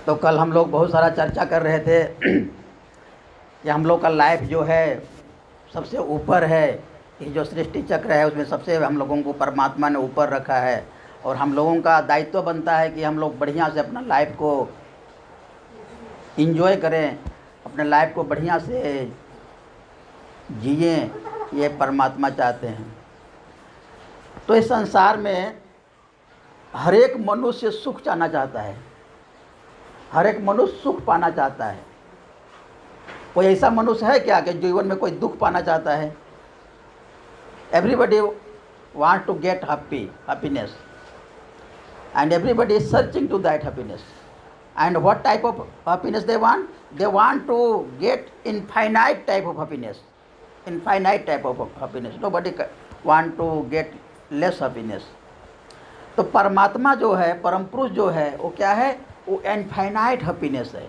तो कल हम लोग बहुत सारा चर्चा कर रहे थे कि हम लोग का लाइफ जो है सबसे ऊपर है। ये जो सृष्टि चक्र है उसमें सबसे हम लोगों को परमात्मा ने ऊपर रखा है और हम लोगों का दायित्व बनता है कि हम लोग बढ़िया से अपना लाइफ को इंजॉय करें, अपने लाइफ को बढ़िया से जिए। ये परमात्मा चाहते हैं। तो इस संसार में हर एक मनुष्य सुख चाहना चाहता है, हर एक मनुष्य सुख पाना चाहता है। कोई ऐसा मनुष्य है क्या कि जीवन में कोई दुख पाना चाहता है? Everybody want to get happiness and everybody is searching to that happiness. And what type of happiness they want? They want to get infinite type of happiness. Infinite type of happiness. Nobody want to get less happiness. तो परमात्मा जो है, परम पुरुष जो है, वो क्या है? वो इनफाइनाइट हैप्पीनेस है,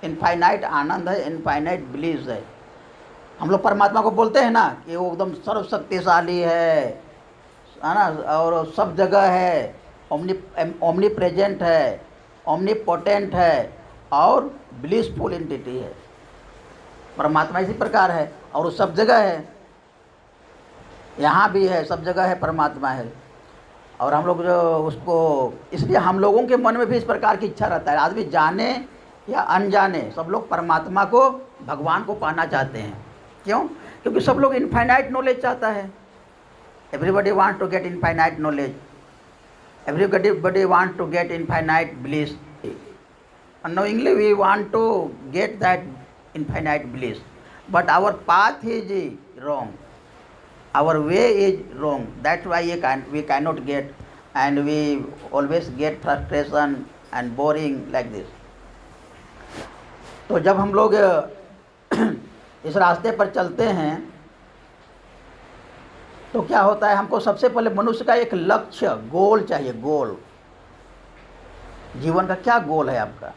इनफाइनाइट आनंद है, इनफाइनाइट ब्लिस है। हम लोग परमात्मा को बोलते हैं ना कि वो एकदम सर्वशक्तिशाली है ना, और सब जगह है, ओमनी प्रेजेंट है, ओमनी पोटेंट है और ब्लिसफुल एंटिटी है। परमात्मा इसी प्रकार है और वो सब जगह है, यहाँ भी है, सब जगह है, परमात्मा है। और हम लोग जो उसको, इसलिए हम लोगों के मन में भी इस प्रकार की इच्छा रहता है, आदमी जाने या अनजाने सब लोग परमात्मा को, भगवान को पाना चाहते हैं। क्यों? क्योंकि सब लोग इनफाइनाइट नॉलेज चाहता है। Everybody want to get infinite knowledge, everybody want to get infinite bliss. Unknowingly we want to get that infinite bliss, but our path is wrong, our way is wrong. That's why we cannot get, and we always get frustration and boring like this. तो जब हम लोग इस रास्ते पर चलते हैं तो क्या होता है, हमको सबसे पहले मनुष्य का एक लक्ष्य, गोल चाहिए। गोल, जीवन का क्या गोल है आपका?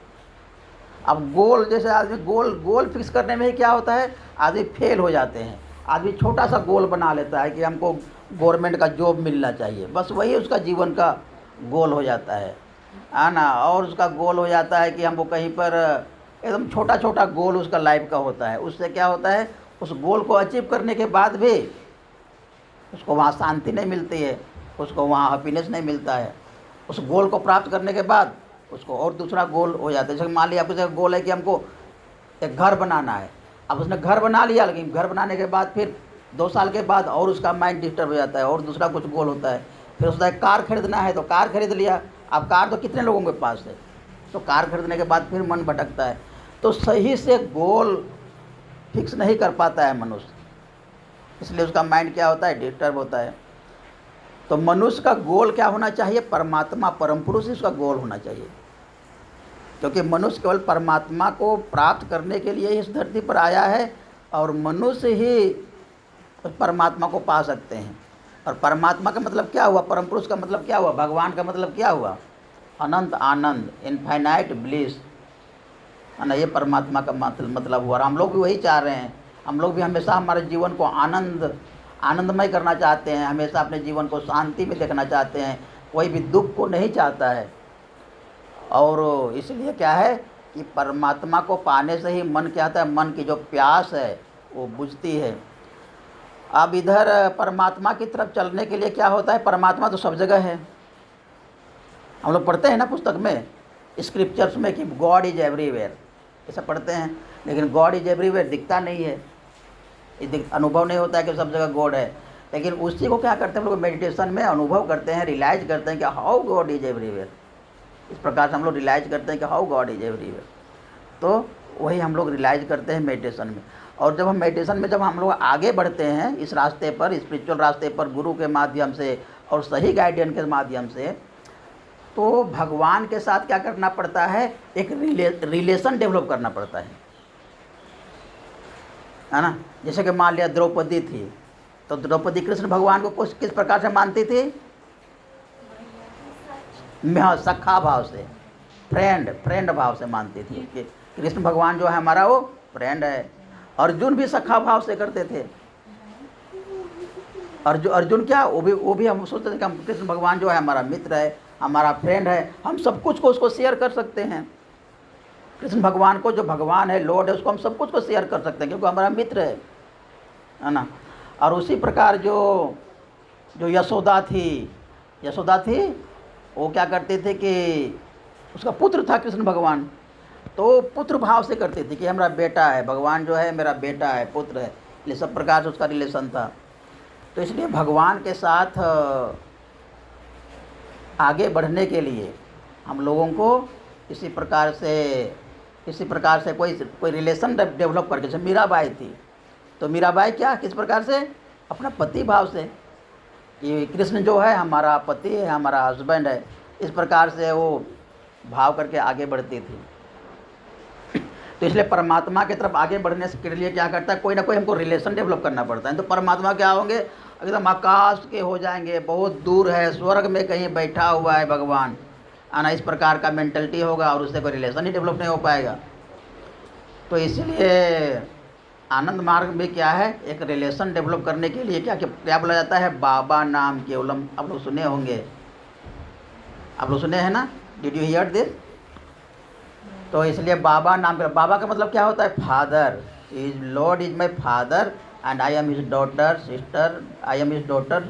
अब गोल, जैसे आदमी गोल फिक्स करने में ही क्या होता है, आदमी फेल हो जाते हैं। आदमी छोटा सा गोल बना लेता है कि हमको गवर्नमेंट का जॉब मिलना चाहिए, बस वही उसका जीवन का गोल हो जाता है ना। और उसका गोल हो जाता है कि हमको कहीं पर एकदम छोटा छोटा गोल उसका लाइफ का होता है। उससे क्या होता है, उस गोल को अचीव करने के बाद भी उसको वहाँ शांति नहीं मिलती है, उसको वहाँ हैप्पीनेस नहीं मिलता है। उस गोल को प्राप्त करने के बाद उसको और दूसरा गोल हो जाता है। जैसे मान लिया आपको गोल है कि हमको एक घर बनाना है। अब उसने घर बना लिया, लेकिन घर बनाने के बाद फिर 2 साल के बाद और उसका माइंड डिस्टर्ब हो जाता है और दूसरा कुछ गोल होता है। फिर उसका एक कार खरीदना है तो कार खरीद लिया। अब कार तो कितने लोगों के पास है, तो कार खरीदने के बाद फिर मन भटकता है। तो सही से गोल फिक्स नहीं कर पाता है मनुष्य, इसलिए उसका माइंड क्या होता है, डिस्टर्ब होता है। तो मनुष्य का गोल क्या होना चाहिए? परमात्मा, परम पुरुष ही उसका गोल होना चाहिए। क्योंकि मनुष्य केवल परमात्मा को प्राप्त करने के लिए इस धरती पर आया है और मनुष्य ही उस परमात्मा को पा सकते हैं। और परमात्मा का मतलब क्या हुआ? परम पुरुष का मतलब क्या हुआ? भगवान का मतलब क्या हुआ? अनंत आनंद, इनफाइनाइट ब्लिस, है ना। ये परमात्मा का मतलब हुआ। और हम लोग भी वही चाह रहे हैं। हम लोग भी हमेशा हमारे जीवन को आनंदमय करना चाहते हैं, हमेशा अपने जीवन को शांति में देखना चाहते हैं, कोई भी दुख को नहीं चाहता है। और इसलिए क्या है कि परमात्मा को पाने से ही मन क्या होता है, मन की जो प्यास है वो बुझती है। अब इधर परमात्मा की तरफ चलने के लिए क्या होता है, परमात्मा तो सब जगह है। हम लोग पढ़ते हैं ना पुस्तक में, स्क्रिप्चर्स में कि गॉड इज एवरीवेयर, ऐसा पढ़ते हैं। लेकिन गॉड इज एवरीवेयर दिखता नहीं है, अनुभव नहीं होता है कि सब जगह गॉड है। लेकिन उसी को क्या करते हैं हम लोग, मेडिटेशन में अनुभव करते हैं, रियलाइज करते हैं कि हाउ गॉड इज एवरीवेयर। इस प्रकार से हम लोग रियलाइज करते हैं कि हाउ गॉड इज एवरीवेयर। तो वही हम लोग रियलाइज करते हैं मेडिटेशन में। और जब हम मेडिटेशन में जब हम लोग आगे बढ़ते हैं इस रास्ते पर, स्पिरिचुअल रास्ते पर, गुरु के माध्यम से और सही गाइडेंस के माध्यम से, तो भगवान के साथ क्या करना पड़ता है, एक रिलेशन डेवलप करना पड़ता है ना। जैसे कि मान लिया द्रौपदी थी, तो द्रौपदी कृष्ण भगवान को किस प्रकार से मानती थी? सखा भाव से, फ्रेंड भाव से मानती थी कि कृष्ण भगवान जो है हमारा वो फ्रेंड है। अर्जुन भी सखा भाव से करते थे। अर्जुन क्या, वो भी हम सोचते थे कि हम कृष्ण भगवान जो है हमारा मित्र है, हमारा फ्रेंड है, हम सब कुछ को उसको शेयर कर सकते हैं। कृष्ण भगवान को, जो भगवान है, लॉर्ड है, उसको हम सब कुछ को शेयर कर सकते हैं क्योंकि हमारा मित्र है ना। और उसी प्रकार जो जो यशोदा थी, वो क्या करते थे कि उसका पुत्र था कृष्ण भगवान, तो पुत्र भाव से करते थे कि हमारा बेटा है, भगवान जो है मेरा बेटा है, पुत्र है, इसलिए सब प्रकार से उसका रिलेशन था। तो इसलिए भगवान के साथ आगे बढ़ने के लिए हम लोगों को इसी प्रकार से कोई रिलेशन डेवलप करके, जैसे मीराबाई थी, तो मीराबाई क्या किस प्रकार से अपना पति भाव से, ये कृष्ण जो है हमारा पति है, हमारा हस्बैंड है, इस प्रकार से वो भाव करके आगे बढ़ती थी। तो इसलिए परमात्मा की तरफ आगे बढ़ने के लिए क्या करता है, कोई ना कोई हमको रिलेशन डेवलप करना पड़ता है। तो परमात्मा क्या होंगे, एकदम आकाश के हो जाएंगे, बहुत दूर है, स्वर्ग में कहीं बैठा हुआ है भगवान, आना, इस प्रकार का मेंटलिटी होगा और उससे कोई रिलेशन ही डेवलप नहीं हो पाएगा। तो इसलिए आनंद मार्ग में क्या है, एक रिलेशन डेवलप करने के लिए क्या बोला जाता है, बाबा नाम केवलम। आप लोग सुने होंगे, आप लोग सुने हैं ना, डिड यू हियर दिस? तो इसलिए बाबा नाम, बाबा का मतलब क्या होता है, father. Is Lord is my father and I am his daughter, sister, I am his daughter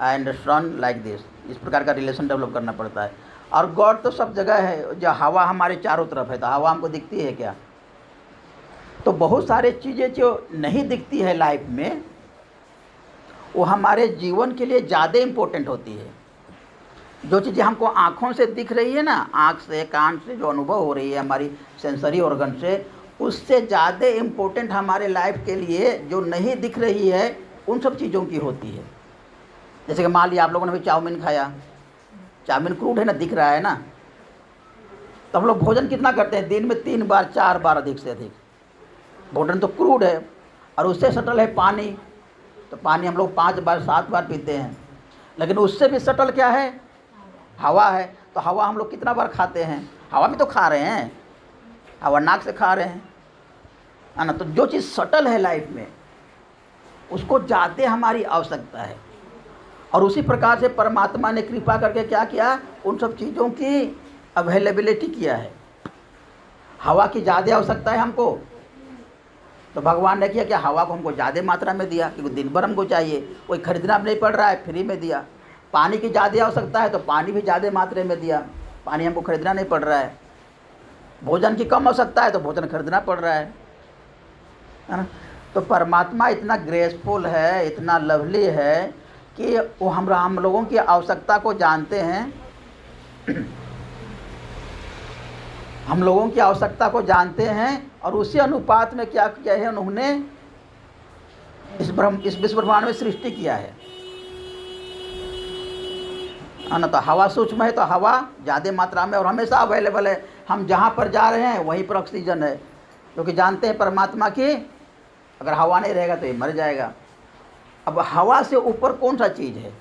and son, like this. इस प्रकार का रिलेशन डेवलप करना पड़ता है। और गॉड तो सब जगह है, जो हवा हमारे चारों तरफ है, तो हवा हमको दिखती है क्या? तो बहुत सारी चीज़ें जो नहीं दिखती है लाइफ में, वो हमारे जीवन के लिए ज़्यादा इम्पोर्टेंट होती है। जो चीज़ें हमको आँखों से दिख रही है ना, आँख से, कान से जो अनुभव हो रही है हमारी सेंसरी ऑर्गन से, उससे ज़्यादा इम्पोर्टेंट हमारे लाइफ के लिए जो नहीं दिख रही है उन सब चीज़ों की होती है। जैसे कि मान लिया आप लोगों ने भी चाउमीन खाया, चाउमीन क्रूड है ना, दिख रहा है ना, तो हम लोग भोजन कितना करते हैं, दिन में 3 बार 4 बार, अधिक से अधिक। भोजन तो क्रूड है, और उससे सटल है पानी, तो पानी हम लोग 5 बार 7 बार पीते हैं। लेकिन उससे भी सटल क्या है, हवा है। तो हवा हम लोग कितना बार खाते हैं, हवा भी तो खा रहे हैं, हवा नाक से खा रहे हैं, है ना। तो जो चीज़ सटल है लाइफ में, उसको ज़्यादा हमारी आवश्यकता है। और उसी प्रकार से परमात्मा ने कृपा करके क्या किया, उन सब चीज़ों की अवेलेबिलिटी किया है। हवा की ज़्यादा आवश्यकता है हमको, तो भगवान ने किया कि हवा को हमको ज़्यादा मात्रा में दिया, क्योंकि दिन भर हमको चाहिए, कोई खरीदना नहीं पड़ रहा है, फ्री में दिया। पानी की ज़्यादा आवश्यकता है, तो पानी भी ज़्यादा मात्रा में दिया, पानी हमको खरीदना नहीं पड़ रहा है। भोजन की कम आवश्यकता है, तो भोजन खरीदना पड़ रहा है ना। तो परमात्मा इतना ग्रेसफुल है, इतना लवली है कि वो हम लोगों की आवश्यकता को जानते हैं, हम लोगों की आवश्यकता को जानते हैं, और उसी अनुपात में क्या किया है, उन्होंने इस विश्व ब्रह्मांड में सृष्टि किया है ना। तो हवा सूक्ष्म है, तो हवा ज़्यादा मात्रा में और हमेशा अवेलेबल है। हम जहाँ पर जा रहे हैं वहीं पर ऑक्सीजन है, क्योंकि जानते हैं परमात्मा की अगर हवा नहीं रहेगा तो ये मर जाएगा। अब हवा से ऊपर कौन सा चीज़ है,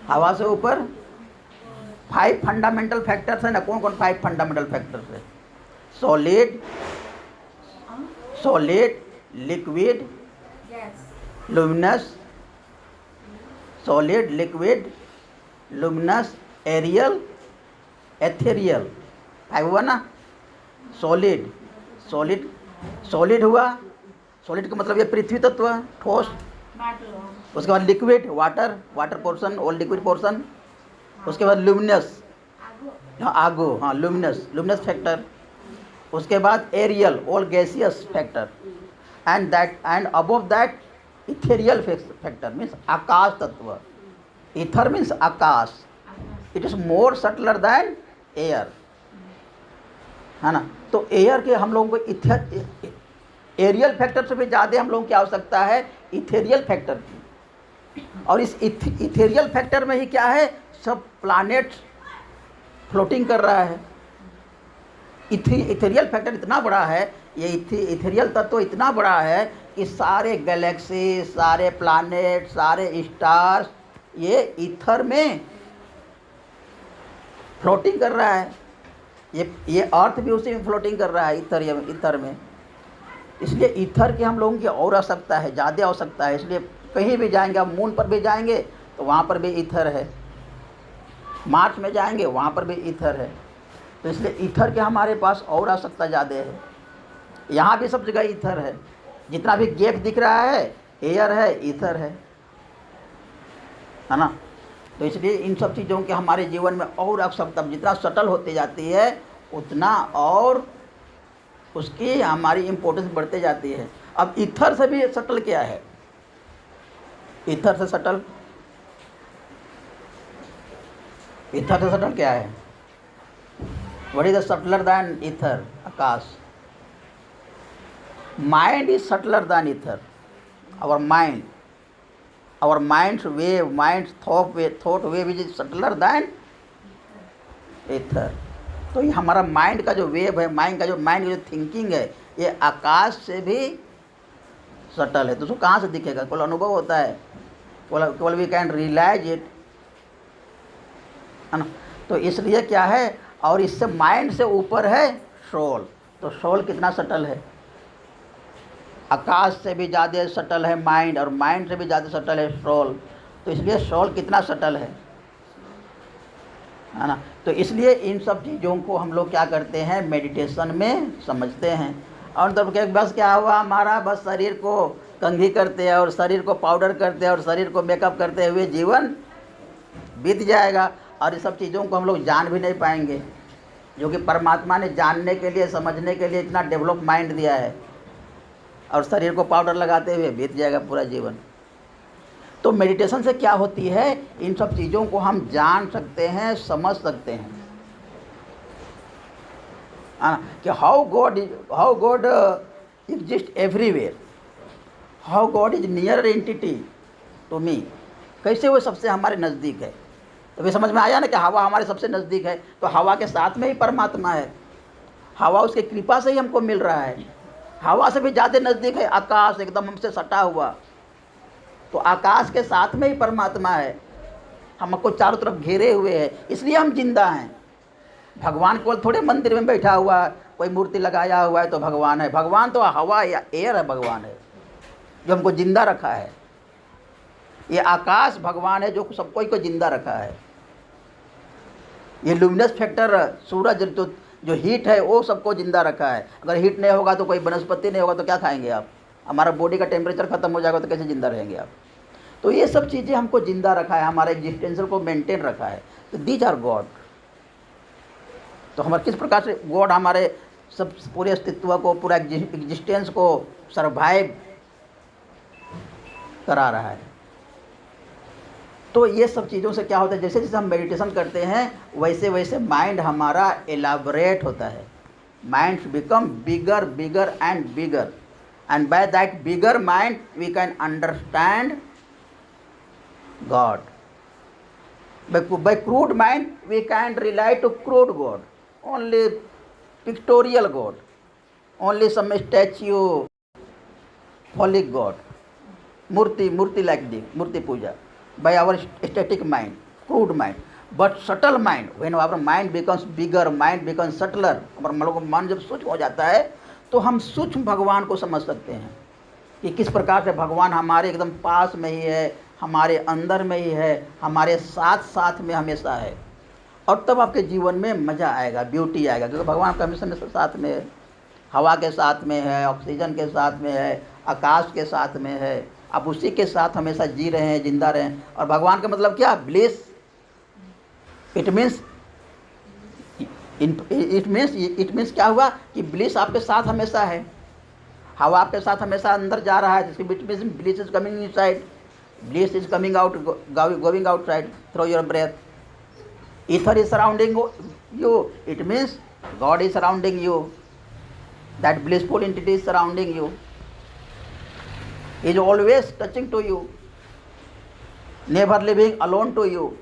हवा से ऊपर 5 फंडामेंटल फैक्टर्स है ना। कौन कौन 5 फंडामेंटल फैक्टर्स है, solid, liquid, luminous, solid, liquid, luminous, aerial, ethereal. 5 हुआ ना। सॉलिड हुआ, सॉलिड का मतलब ये पृथ्वी तत्व, ठोस। उसके बाद लिक्विड, वाटर पोर्शन और लिक्विड पोर्शन। उसके बाद लुमिनस, आगो, हाँ लुमिनस फैक्टर। उसके बाद aerial, all gaseous factor, and above that ethereal factor, means आकाश तत्व। ईथर मीन्स आकाश, it is more subtler than air, है ना। तो एयर के हम लोगों को एरियल फैक्टर से भी ज़्यादा हम लोगों की आवश्यकता है इथेरियल फैक्टर की। और इस इथेरियल फैक्टर में ही क्या है, सब प्लैनेट फ्लोटिंग कर रहा है। इथेरियल फैक्टर इतना बड़ा है, ये इथेरियल तत्व इतना बड़ा है कि सारे गैलेक्सी, सारे प्लैनेट, सारे स्टार्स ये ईथर में फ्लोटिंग कर रहा है। ये अर्थ भी उसी में फ्लोटिंग कर रहा है, ईथर में। इसलिए ईथर की हम लोगों की और आवश्यकता है, ज़्यादा आवश्यकता है। इसलिए कहीं भी जाएंगे, आप मून पर भी जाएंगे तो वहाँ पर भी ईथर है, मार्स में जाएंगे वहाँ पर भी ईथर है। तो इसलिए ईथर के हमारे पास और आवश्यकता ज़्यादा है। यहाँ भी सब जगह ईथर है, जितना भी गैप दिख रहा है एयर है, ईथर है ना। तो इसलिए इन सब चीज़ों के हमारे जीवन में और आवश्यकता जितना सटल होते जाती है उतना और उसकी हमारी इम्पोर्टेंस बढ़ते जाती है। अब ईथर से भी सटल क्या है? ईथर से सटल क्या है? What is the subtler than ether? आकाश। Mind is subtler than ether. our mind's wave, mind's thought wave is subtler than ether। तो ये हमारा माइंड का जो वेव है, माइंड का जो थिंकिंग है, ये आकाश से भी सटल है। तो उसको कहाँ से दिखेगा? केवल अनुभव होता है, केवल वी कैन रियलाइज इट, है ना। तो इसलिए क्या है, और इससे माइंड से ऊपर है सोल। तो सोल कितना सटल है? आकाश से भी ज़्यादा सटल है माइंड, और माइंड से भी ज़्यादा सटल है सोल। तो इसलिए सोल कितना सटल है ना। तो इसलिए इन सब चीज़ों को हम लोग क्या करते हैं, मेडिटेशन में समझते हैं। और तब के बस क्या हुआ, हमारा बस शरीर को कंघी करते हैं और शरीर को पाउडर करते हैं और शरीर को मेकअप करते हुए जीवन बीत जाएगा, और इस सब चीज़ों को हम लोग जान भी नहीं पाएंगे, जो कि परमात्मा ने जानने के लिए, समझने के लिए इतना डेवलप माइंड दिया है, और शरीर को पाउडर लगाते हुए बीत जाएगा पूरा जीवन। तो मेडिटेशन से क्या होती है, इन सब चीज़ों को हम जान सकते हैं, समझ सकते हैं कि how God exist everywhere, how God is near entity to me. कैसे वो सबसे हमारे नज़दीक है। तो वे समझ में आया ना कि हवा हमारे सबसे नज़दीक है, तो हवा के साथ में ही परमात्मा है। हवा उसके कृपा से ही हमको मिल रहा है। हवा से भी ज़्यादा नज़दीक है आकाश, एकदम हमसे सटा हुआ। तो आकाश के साथ में ही परमात्मा है, हमको चारों तरफ घेरे हुए है, इसलिए हम जिंदा हैं। भगवान केवल थोड़े मंदिर में बैठा हुआ है, कोई मूर्ति लगाया हुआ है तो भगवान है। भगवान तो हवा या एयर है, भगवान है जो हमको जिंदा रखा है। ये आकाश भगवान है जो सब कोई को जिंदा रखा है। ये लुमिनस फैक्टर सूरज जो हीट है वो सबको जिंदा रखा है। अगर हीट नहीं होगा तो कोई वनस्पति नहीं होगा तो क्या खाएंगे आप? हमारा बॉडी का टेम्परेचर ख़त्म हो जाएगा तो कैसे ज़िंदा रहेंगे आप? तो ये सब चीज़ें हमको ज़िंदा रखा है, हमारे एग्जिस्टेंस को मेंटेन रखा है। तो दीज आर गॉड। तो हमारे किस प्रकार से गॉड हमारे सब पूरे अस्तित्व को, पूरा एग्जिस्टेंस को सर्वाइव करा रहा है। तो ये सब चीज़ों से क्या होता है, जैसे जैसे हम मेडिटेशन करते हैं वैसे वैसे माइंड हमारा एलाबरेट होता है। Mind become bigger bigger and bigger, and by that bigger mind we can understand God. By crude mind we can relate to crude God, only pictorial God, only some statue, phallic God, murti like this, murti puja, by our static mind, crude mind. But subtle mind, when our mind becomes bigger, mind becomes subtler, हमारा मन जब सूक्ष्म हो जाता है तो हम सूक्ष्म भगवान को समझ सकते हैं कि किस प्रकार से भगवान हमारे एकदम पास में ही है, हमारे अंदर में ही है, हमारे साथ साथ में हमेशा है। और तब आपके जीवन में मज़ा आएगा, ब्यूटी आएगा, क्योंकि भगवान का हमेशा हमेशा साथ में है। हवा के साथ में है, ऑक्सीजन के साथ में है, आकाश के साथ में है। आप उसी के साथ हमेशा जी रहे हैं, जिंदा रहे हैं। और भगवान का मतलब क्या? ब्लिस। इट मीन्स क्या हुआ कि ब्लिस आपके साथ हमेशा है। हवा आपके साथ हमेशा अंदर जा रहा है, bliss is coming inside, bliss is coming out, going outside through your breath. Ether is surrounding you, it means God is surrounding you, that blissful entity is surrounding you, is always touching to you, never living alone to you,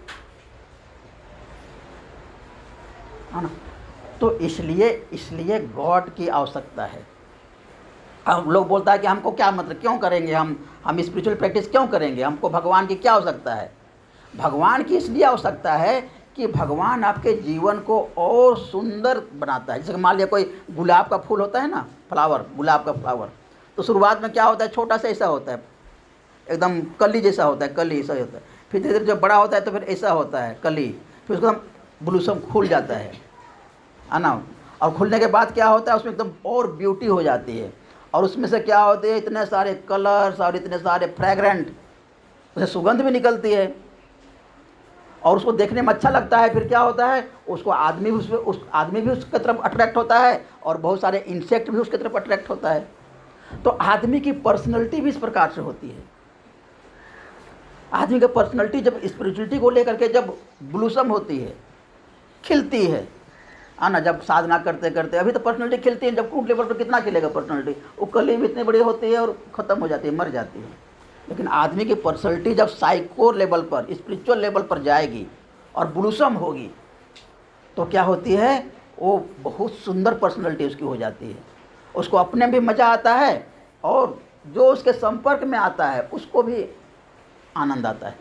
है ना। तो इसलिए God की आवश्यकता है। हम लोग बोलता है कि हमको क्या मतलब, क्यों करेंगे हम स्पिरिचुअल प्रैक्टिस क्यों करेंगे, हमको भगवान की क्या आवश्यकता है? भगवान की इसलिए आवश्यकता है कि भगवान आपके जीवन को और सुंदर बनाता है। जैसे मान लिया कोई गुलाब का फूल होता है ना, फ्लावर, गुलाब का फ्लावर, तो शुरुआत में क्या होता है, छोटा सा ऐसा होता है, एकदम कली जैसा होता है, कली ऐसा होता है। फिर धीरे धीरे जब बड़ा होता है तो फिर ऐसा होता है कली, फिर उसको हम ब्लूसम खुल जाता है, है ना। और खुलने के बाद क्या होता है, उसमें एकदम और ब्यूटी हो जाती है, और उसमें से क्या होते हैं, इतने सारे कलर्स और इतने सारे फ्रेगरेंट, उसे सुगंध भी निकलती है और उसको देखने में अच्छा लगता है। फिर क्या होता है, उसको आदमी उस आदमी भी उसके तरफ अट्रैक्ट होता है और बहुत सारे इंसेक्ट भी उसके तरफ अट्रैक्ट होता है। तो आदमी की पर्सनैलिटी भी इस प्रकार से होती है। आदमी की पर्सनैलिटी जब स्पिरिचुअलिटी को लेकर के जब ब्लूसम होती है, खिलती है ना, जब साधना करते करते, अभी तो पर्सनैलिटी खिलती है, जब कूट लेवल पर कितना खिलेगा पर्सनैलिटी, वो कली भी इतनी बड़ी होती है और ख़त्म हो जाती है, मर जाती है। लेकिन आदमी की पर्सनैलिटी जब साइको लेवल पर, स्पिरिचुअल लेवल पर जाएगी और ब्लूसम होगी, तो क्या होती है, वो बहुत सुंदर पर्सनैलिटी उसकी हो जाती है। उसको अपने भी मज़ा आता है और जो उसके संपर्क में आता है उसको भी आनंद आता है।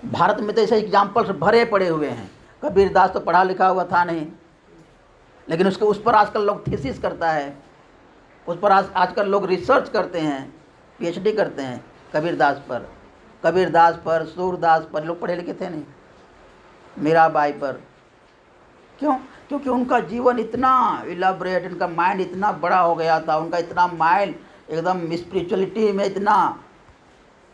भारत में तो ऐसे एग्जाम्पल्स भरे पड़े हुए हैं। कबीरदास तो पढ़ा लिखा हुआ था नहीं, लेकिन उस पर आजकल लोग थीसिस करता है, उस पर आजकल लोग रिसर्च करते हैं, पीएचडी करते हैं कबीरदास पर, सूरदास पर। लोग पढ़े लिखे थे नहीं, मीराबाई पर। क्यों? क्योंकि उनका जीवन इतना इलाबरेट, उनका माइंड इतना बड़ा हो गया था, उनका इतना माइंड एकदम स्पिरिचुअलिटी में इतना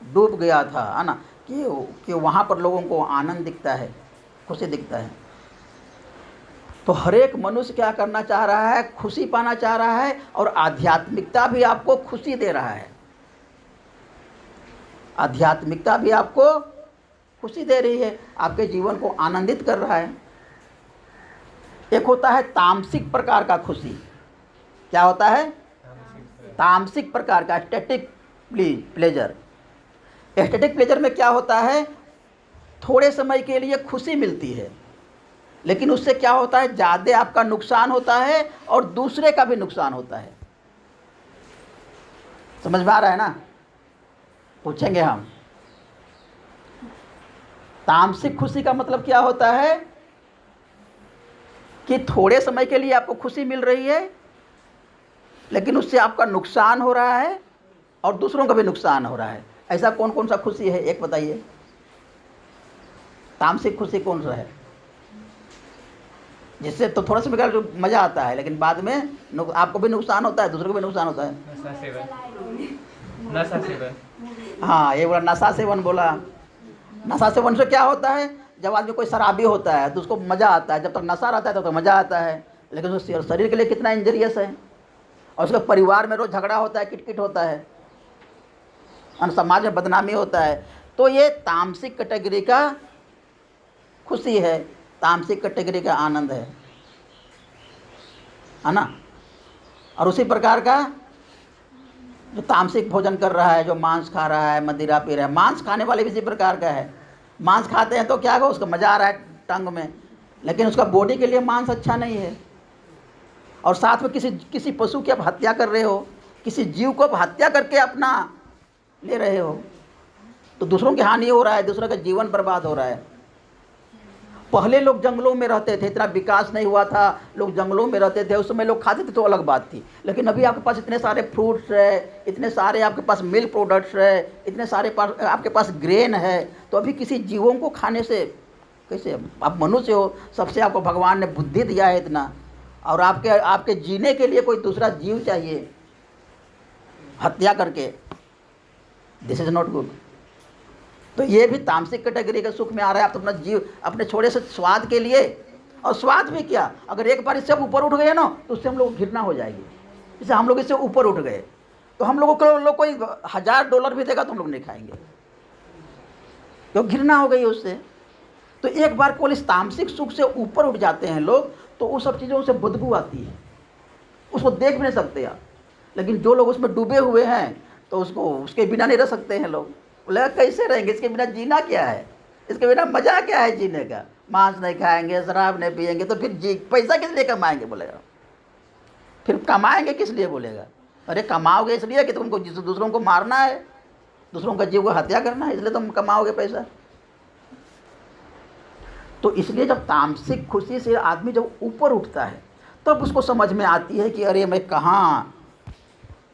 डूब गया था, है ना, कि वहाँ पर लोगों को आनंद दिखता है, खुशी दिखता है। तो हर एक मनुष्य क्या करना चाह रहा है, खुशी पाना चाह रहा है, और आध्यात्मिकता भी आपको खुशी दे रहा है। आध्यात्मिकता भी आपको खुशी दे रही है, आपके जीवन को आनंदित कर रहा है। एक होता है तामसिक प्रकार का खुशी। क्या होता है? तामसिक प्रकार का स्टैटिक प्लेजर। स्टैटिक प्लेजर में क्या होता है, थोड़े समय के लिए खुशी मिलती है, लेकिन उससे क्या होता है, ज़्यादा आपका नुकसान होता है और दूसरे का भी नुकसान होता है। समझ में आ रहा है ना? पूछेंगे हम। तामसिक खुशी का मतलब क्या होता है कि थोड़े समय के लिए आपको खुशी मिल रही है, लेकिन उससे आपका नुकसान हो रहा है और दूसरों का भी नुकसान हो रहा है। ऐसा कौन कौन सा खुशी है, एक बताइए। तामसिक खुशी कौन सा है? जिससे तो थोड़ा सा बेकार जो मज़ा आता है, लेकिन बाद में आपको भी नुकसान होता है, दूसरों को भी नुकसान होता है। नशा सेवन। हाँ, ये बोला नशा सेवन बोला। नशा सेवन से क्या होता है, जब आदमी कोई शराबी होता है तो उसको मज़ा आता है, जब तक नशा रहता है तब तक मज़ा आता है, लेकिन उसके शरीर के लिए कितना इंजरियस है, और उसके परिवार में रोज़ झगड़ा होता है, किटकिट होता है, और समाज में बदनामी होता है। तो ये तामसिक कैटेगरी का खुशी है, तामसिक कैटेगरी का आनंद है ना। और उसी प्रकार का जो तामसिक भोजन कर रहा है, जो मांस खा रहा है, मदिरा पी रहा है, मांस खाने वाले भी इसी प्रकार का है। मांस खाते हैं तो क्या होगा, उसका मज़ा आ रहा है टंग में, लेकिन उसका बॉडी के लिए मांस अच्छा नहीं है। और साथ में किसी पशु की आप हत्या कर रहे हो, किसी जीव को आप हत्या करके अपना ले रहे हो, तो दूसरों की हानि हो रहा है, दूसरों का जीवन बर्बाद हो रहा है। पहले लोग जंगलों में रहते थे, इतना विकास नहीं हुआ था, लोग जंगलों में रहते थे, उस समय लोग खाते थे तो अलग बात थी। लेकिन अभी आपके पास इतने सारे फ्रूट्स है, इतने सारे आपके पास मिल्क प्रोडक्ट्स है, इतने सारे आपके पास ग्रेन है, तो अभी किसी जीवों को खाने से कैसे, आप मनुष्य हो, सबसे आपको भगवान ने बुद्धि दिया है इतना, और आपके जीने के लिए कोई दूसरा जीव चाहिए, हत्या करके, दिस इज़ नॉट गुड। तो ये भी तामसिक कैटेगरी के सुख में आ रहा है। आप तो अपना जीव अपने छोटे से स्वाद के लिए, और स्वाद भी क्या, अगर एक बार इससे आप ऊपर उठ गए ना तो उससे हम लोग घृणा हो जाएगी। जैसे हम लोग इससे ऊपर उठ गए तो हम लोगों को लोग कोई $1000 भी देगा तो हम लोग नहीं खाएंगे, तो घृणा हो गई उससे। तो एक बार केवल इस तामसिक सुख से ऊपर उठ जाते हैं लोग, तो उस सब चीज़ों से बदबू आती है, उसको देख भी नहीं सकते आप। लेकिन जो लोग उसमें डूबे हुए हैं तो उसके बिना नहीं रह सकते हैं लोग। बोले कैसे रहेंगे, इसके बिना जीना क्या है, इसके बिना मज़ा क्या है जीने का। मांस नहीं खाएंगे, शराब नहीं पिएंगे, तो फिर पैसा किस लिए कमाएंगे बोलेगा, फिर कमाएंगे किस लिए बोलेगा। अरे कमाओगे इसलिए कि तुमको दूसरों को मारना है, दूसरों का जीव को हत्या करना है, इसलिए तुम कमाओगे पैसा। तो इसलिए जब तामसिक खुशी से आदमी जब ऊपर उठता है तब उसको समझ में आती है कि अरे मैं कहाँ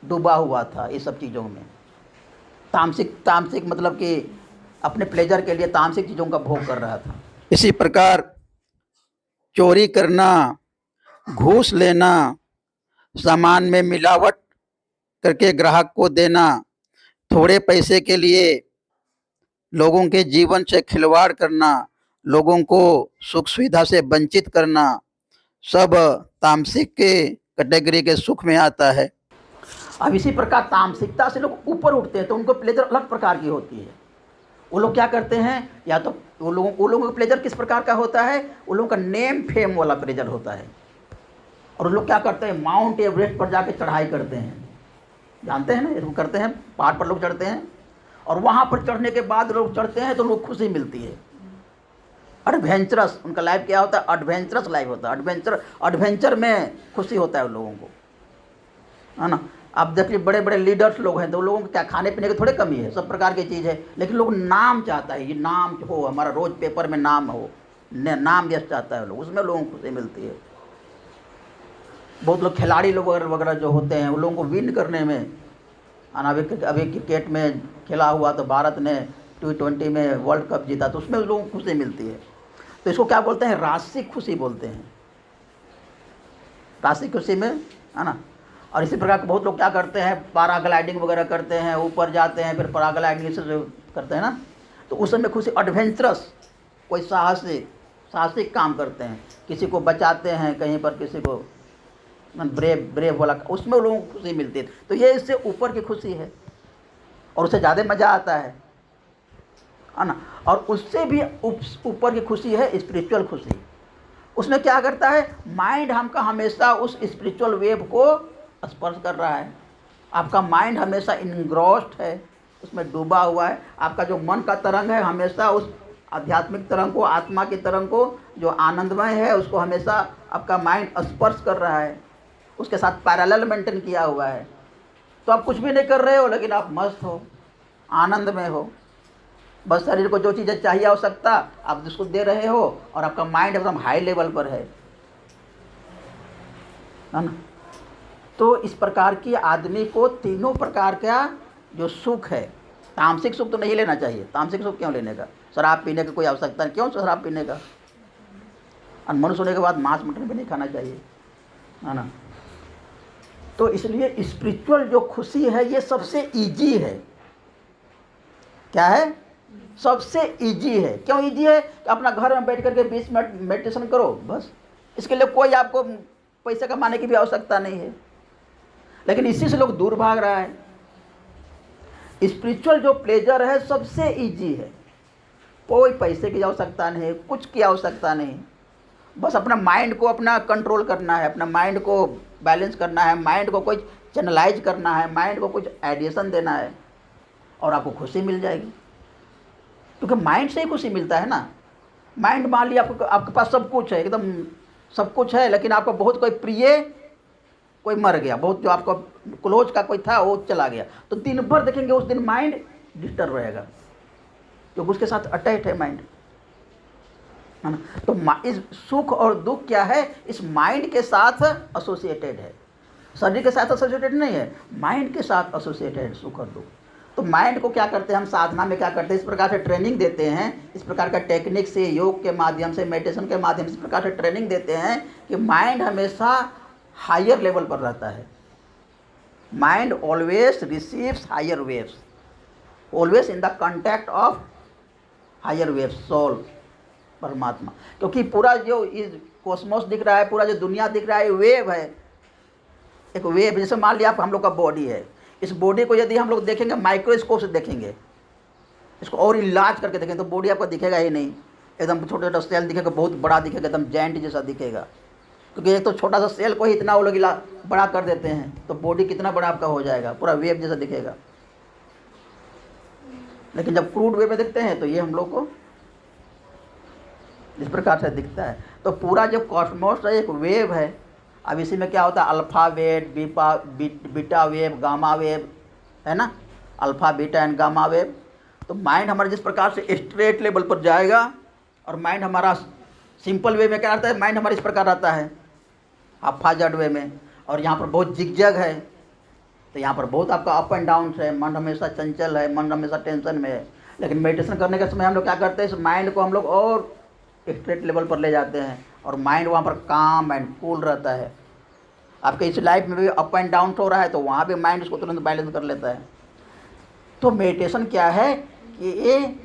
डूबा हुआ था ये सब चीज़ों में। तामसिक मतलब कि अपने प्लेजर के लिए तामसिक चीज़ों का भोग कर रहा था। इसी प्रकार चोरी करना, घूस लेना, सामान में मिलावट करके ग्राहक को देना, थोड़े पैसे के लिए लोगों के जीवन से खिलवाड़ करना, लोगों को सुख सुविधा से वंचित करना, सब तामसिक के कैटेगरी के सुख में आता है। अब इसी प्रकार तामसिकता से लोग ऊपर उठते हैं तो उनको प्लेजर अलग प्रकार की होती है। वो लोग क्या करते हैं, या तो वो लोगों का प्लेजर किस प्रकार का होता है, वो लोगों का नेम फेम वाला प्लेजर होता है। और वो लोग क्या करते हैं, माउंट एवरेस्ट पर जाके चढ़ाई करते हैं, जानते हैं ना, इसको करते हैं, पहाड़ पर लोग चढ़ते हैं और वहाँ पर चढ़ने के बाद लोग चढ़ते हैं तो लोग खुशी मिलती है। एडवेंचरस उनका लाइफ क्या होता है, एडवेंचरस लाइफ होता है। एडवेंचर में खुशी होता है उन लोगों को, है ना। अब देखिए बड़े बड़े लीडर्स लोग हैं तो उन लोगों को क्या खाने पीने की थोड़ी कमी है, सब प्रकार की चीज़ है, लेकिन लोग नाम चाहता है, ये नाम हो, हमारा रोज पेपर में नाम हो, नाम यश चाहता है लोग, उसमें लोगों को खुशी मिलती है। बहुत लोग खिलाड़ी लोग वगैरह जो होते हैं उन लोगों को विन करने में, अभी क्रिकेट में खेला हुआ तो भारत ने T20 में वर्ल्ड कप जीता तो उसमें लोगों को खुशी मिलती है। तो इसको क्या बोलते हैं, राशिक खुशी बोलते हैं, राशिक खुशी में, है ना। और इसी प्रकार बहुत लोग क्या करते हैं, पैराग्लाइडिंग वगैरह करते हैं, ऊपर जाते हैं, फिर पैराग्लाइडिंग से जो करते हैं ना, तो उस समय खुशी, एडवेंचरस, कोई साहसिक काम करते हैं, किसी को बचाते हैं कहीं पर, किसी को ब्रेव वाला, उसमें लोगों को खुशी मिलती है। तो ये इससे ऊपर की खुशी है और उससे ज़्यादा मज़ा आता है ना। और उससे भी ऊपर की खुशी है स्पिरिचुअल खुशी। उसमें क्या करता है, माइंड हमका हमेशा उस स्पिरिचुअल वेव को स्पर्श कर रहा है, आपका माइंड हमेशा इनग्रॉस्ड है, उसमें डूबा हुआ है, आपका जो मन का तरंग है हमेशा उस आध्यात्मिक तरंग को, आत्मा की तरंग को जो आनंदमय है उसको हमेशा आपका माइंड स्पर्श कर रहा है, उसके साथ पैरेलल मेंटेन किया हुआ है। तो आप कुछ भी नहीं कर रहे हो लेकिन आप मस्त हो, आनंद में हो, बस शरीर को जो चीज़ें चाहिए आवश्यकता आप जिसको दे रहे हो और आपका माइंड एकदम हाई लेवल पर है ना। तो इस प्रकार की आदमी को तीनों प्रकार का जो सुख है, तामसिक सुख तो नहीं लेना चाहिए, तामसिक सुख क्यों लेने का, शराब पीने की कोई आवश्यकता नहीं, क्यों शराब पीने का, और मनुष्य होने के बाद मांस मटन भी नहीं खाना चाहिए, है ना। तो इसलिए स्पिरिचुअल जो खुशी है ये सबसे इजी है, क्या है, सबसे इजी है। क्यों इजी है, कि अपना घर में बैठ करके 20 मिनट मेडिटेशन करो बस, इसके लिए कोई आपको पैसे कमाने की भी आवश्यकता नहीं है, लेकिन इसी से लोग दूर भाग रहा है। स्पिरिचुअल जो प्लेजर है सबसे इजी है, कोई पैसे की आवश्यकता नहीं, कुछ की आवश्यकता नहीं, बस अपना माइंड को अपना कंट्रोल करना है, अपना माइंड को बैलेंस करना है, माइंड को कुछ चैनलाइज करना है, माइंड को कुछ एडिशन देना है और आपको खुशी मिल जाएगी, क्योंकि माइंड से ही खुशी मिलता है ना। माइंड मान लिया आपके पास सब कुछ है, एकदम सब कुछ है, लेकिन आपको बहुत कोई प्रिय कोई मर गया, बहुत जो आपको क्लोज का कोई था वो चला गया, तो दिन भर देखेंगे उस दिन माइंड डिस्टर्ब रहेगा, क्योंकि उसके साथ अटैच है माइंड, है ना। तो इस सुख और दुख क्या है, इस माइंड के साथ एसोसिएटेड है, शरीर के साथ एसोसिएटेड नहीं है, माइंड के साथ एसोसिएटेड है सुख और दुख। तो माइंड को क्या करते हैं हम साधना में, क्या करते हैं, इस प्रकार से ट्रेनिंग देते हैं, इस प्रकार का टेक्निक से, योग के माध्यम से, मेडिटेशन के माध्यम से इस प्रकार से ट्रेनिंग देते हैं कि माइंड हमेशा हायर लेवल पर रहता है। Mind always receives higher waves, always in the contact of higher waves, soul, परमात्मा। क्योंकि पूरा जो इस कॉस्मोस दिख रहा है, पूरा जो दुनिया दिख रहा है, वेव है, एक वेव। जैसे मान लिया आप हम लोग का बॉडी है, इस बॉडी को यदि हम लोग देखेंगे माइक्रोस्कोप से देखेंगे, इसको और इलाज करके देखेंगे तो बॉडी आपको दिखेगा ही नहीं, एकदम छोटा छोटा सेल दिखेगा, बहुत बड़ा दिखेगा, एकदम जॉइंट जैसा दिखेगा, क्योंकि एक तो छोटा सा सेल को ही इतना वो लोग बड़ा कर देते हैं, तो बॉडी कितना बड़ा आपका हो जाएगा, पूरा वेव जैसा दिखेगा। लेकिन जब क्रूड वे में देखते हैं तो ये हम लोग को इस प्रकार से दिखता है। तो पूरा जो कॉस्मोस है एक वेव है। अब इसी में क्या होता है, alpha wave, beta wave, gamma wave, है ना, alpha beta and gamma wave. तो माइंड हमारा जिस प्रकार से स्ट्रेट लेवल पर जाएगा और माइंड हमारा सिंपल वे में क्या रहता है, माइंड हमारा इस प्रकार रहता है हाफाजड वे में, और यहाँ पर बहुत जिगजग है, तो यहाँ पर बहुत आपका अप एंड डाउन है, मन हमेशा चंचल है, मन हमेशा टेंशन में है। लेकिन मेडिटेशन करने के समय हम लोग क्या करते हैं, इस माइंड को हम लोग और स्ट्रेट लेवल पर ले जाते हैं, और माइंड वहाँ पर काम एंड कूल रहता है। आपके इस लाइफ में भी अप एंड डाउन हो रहा है तो वहाँ भी माइंड उसको तुरंत बैलेंस कर लेता है। तो मेडिटेशन क्या है कि ये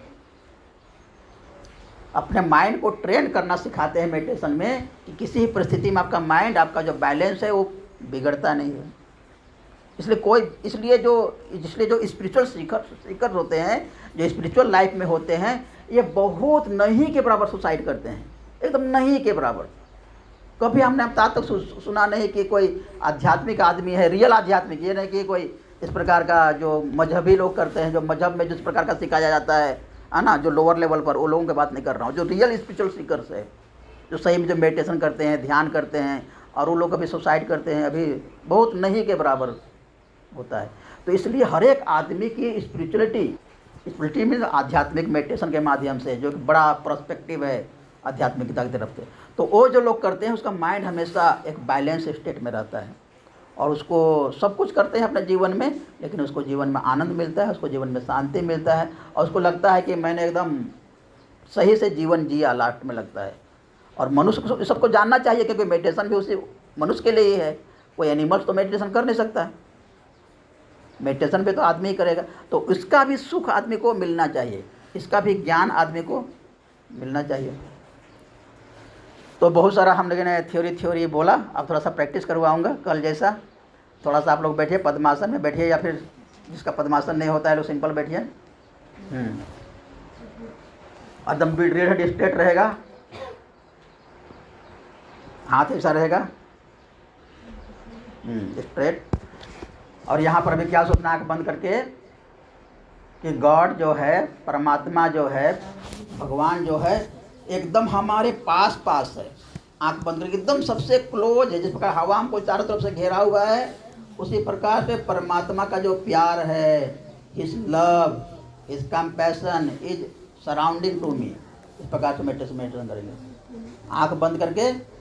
अपने माइंड को ट्रेन करना सिखाते हैं मेडिटेशन में कि किसी भी परिस्थिति में आपका माइंड, आपका जो बैलेंस है वो बिगड़ता नहीं है। इसलिए जो स्पिरिचुअल सीकर होते हैं, जो स्पिरिचुअल लाइफ में होते हैं, ये बहुत नहीं के बराबर सुसाइड करते हैं, एकदम नहीं के बराबर। कभी हमने अब तक सुना नहीं कि कोई आध्यात्मिक आदमी है, रियल आध्यात्मिक, ये नहीं कि कोई इस प्रकार का जो मजहबी लोग करते हैं, जो मजहब में जिस प्रकार का सिखाया जाता है ना, जो लोअर लेवल पर, वो लोगों की बात नहीं कर रहा हूँ। जो रियल स्पिरिचुअल सीकर्स है, जो सही में जो मेडिटेशन करते हैं, ध्यान करते हैं, और वो लोग अभी सुसाइड करते हैं, अभी बहुत नहीं के बराबर होता है। तो इसलिए हर एक आदमी की स्पिरिचुअलिटी में आध्यात्मिक मेडिटेशन के माध्यम से, जो कि बड़ा पर्सपेक्टिव है आध्यात्मिकता की तरफ से, तो वो जो लोग करते हैं उसका माइंड हमेशा एक बैलेंस स्टेट में रहता है, और उसको सब कुछ करते हैं अपने जीवन में, लेकिन उसको जीवन में आनंद मिलता है, उसको जीवन में शांति मिलता है, और उसको लगता है कि मैंने एकदम सही से जीवन जिया लास्ट में लगता है। और मनुष्य को सबको जानना चाहिए, क्योंकि मेडिटेशन भी उसी मनुष्य के लिए ही है। कोई एनिमल्स तो मेडिटेशन कर नहीं सकता है, मेडिटेशन पे तो आदमी ही करेगा। तो इसका भी सुख आदमी को मिलना चाहिए, इसका भी ज्ञान आदमी को मिलना चाहिए। तो बहुत सारा हम लोगों ने थ्योरी बोला, अब थोड़ा सा प्रैक्टिस करवाऊंगा कल जैसा। थोड़ा सा आप लोग बैठिए, पद्मासन में बैठिए, या फिर जिसका पद्मासन नहीं होता है लोग सिंपल बैठिए। एकदम रीढ़ स्ट्रेट रहेगा, हाथ ऐसा रहेगा स्ट्रेट। और यहाँ पर अभी क्या सोचना, आँख बंद करके कि गॉड जो है, परमात्मा जो है, भगवान जो है, एकदम हमारे पास है। आँख बंद करके एकदम सबसे क्लोज है। जिस प्रकार हवा हमको चारों तरफ से घेरा हुआ है, उसी प्रकार से परमात्मा का जो प्यार है, his love, his compassion is surrounding to me. इस प्रकार से मेडिटेशन करेंगे, आँख बंद करके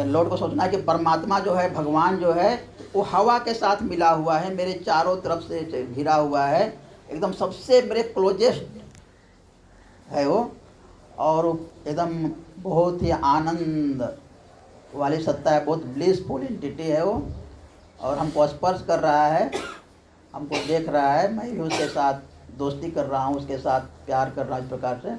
लॉर्ड को सोचना है कि परमात्मा जो है, भगवान जो है, वो हवा के साथ मिला हुआ है, मेरे चारों तरफ से घिरा हुआ है, एकदम सबसे मेरे क्लोजेस्ट है वो, और एकदम बहुत ही आनंद वाली सत्ता है, बहुत ब्लिसफुल एंटिटी है वो, और हमको स्पर्श कर रहा है, हमको देख रहा है। मैं भी उसके साथ दोस्ती कर रहा हूँ, उसके साथ प्यार कर रहा हूँ, इस प्रकार से